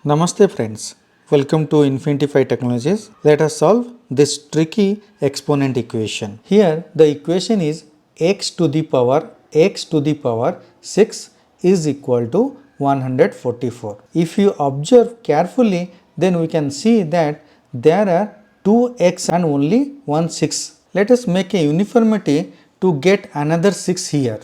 Namaste friends, welcome to Infinity Technologies. Let us solve this tricky exponent equation. Here the equation is x to the power 6 is equal to 144. If you observe carefully, then we can see that there are 2x and only one 6. Let us make a uniformity to get another 6 here.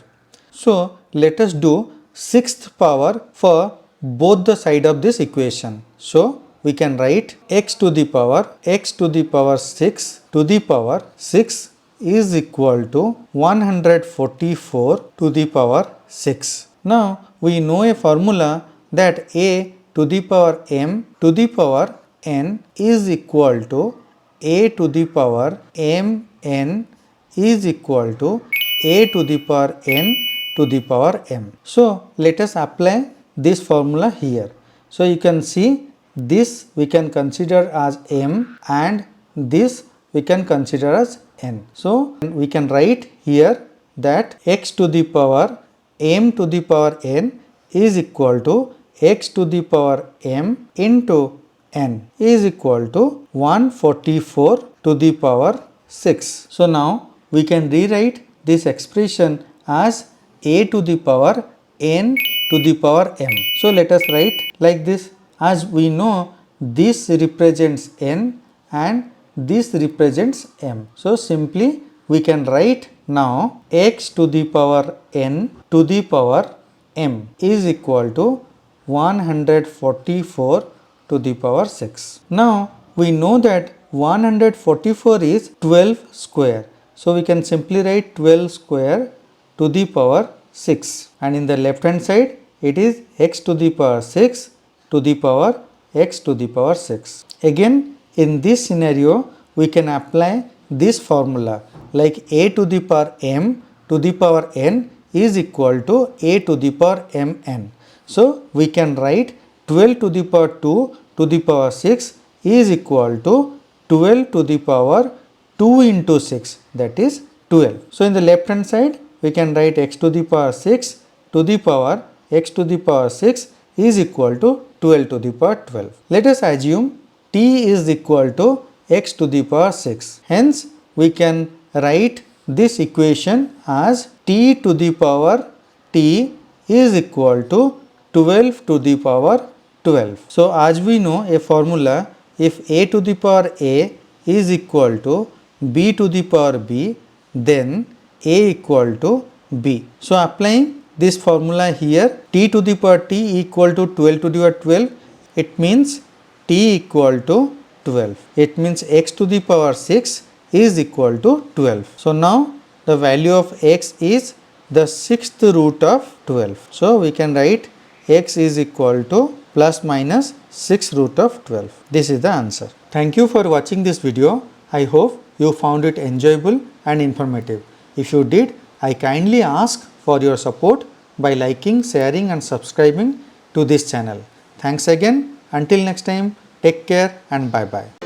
So let us do 6th power for both the side of this equation. So we can write x to the power 6 to the power 6 is equal to 144 to the power 6. Now we know a formula that a to the power m to the power n is equal to a to the power m n is equal to a to the power n to the power m. So let us apply this formula here. So you can see this we can consider as m and this we can consider as n. So we can write here that x to the power m to the power n is equal to x to the power m into n is equal to 144 to the power 6. So now we can rewrite this expression as a to the power n to the power m. So let us write like this. As we know, this represents n and this represents m. So simply we can write now x to the power n to the power m is equal to 144 to the power 6. Now we know that 144 is 12 square. So we can simply write 12 square to the power 6, and in the left hand side it is x to the power 6 to the power x to the power 6. Again in this scenario we can apply this formula like a to the power m to the power n is equal to a to the power mn. So we can write 12 to the power 2 to the power 6 is equal to 12 to the power 2 into 6, that is 12. So in the left hand side we can write x to the power 6 to the power x to the power 6 is equal to 12 to the power 12. Let us assume t is equal to x to the power 6. Hence we can write this equation as t to the power t is equal to 12 to the power 12. So as we know a formula, if a to the power a is equal to b to the power b, then a equal to b. So applying this formula here, t to the power t equal to 12 to the power 12, it means t equal to 12. It means x to the power 6 is equal to 12. So now the value of x is the 6th root of 12. So we can write x is equal to plus minus 6 root of 12. This is the answer. Thank you for watching this video. I hope you found it enjoyable and informative. If you did, I kindly ask for your support by liking, sharing and subscribing to this channel. Thanks again. Until next time, take care and bye bye.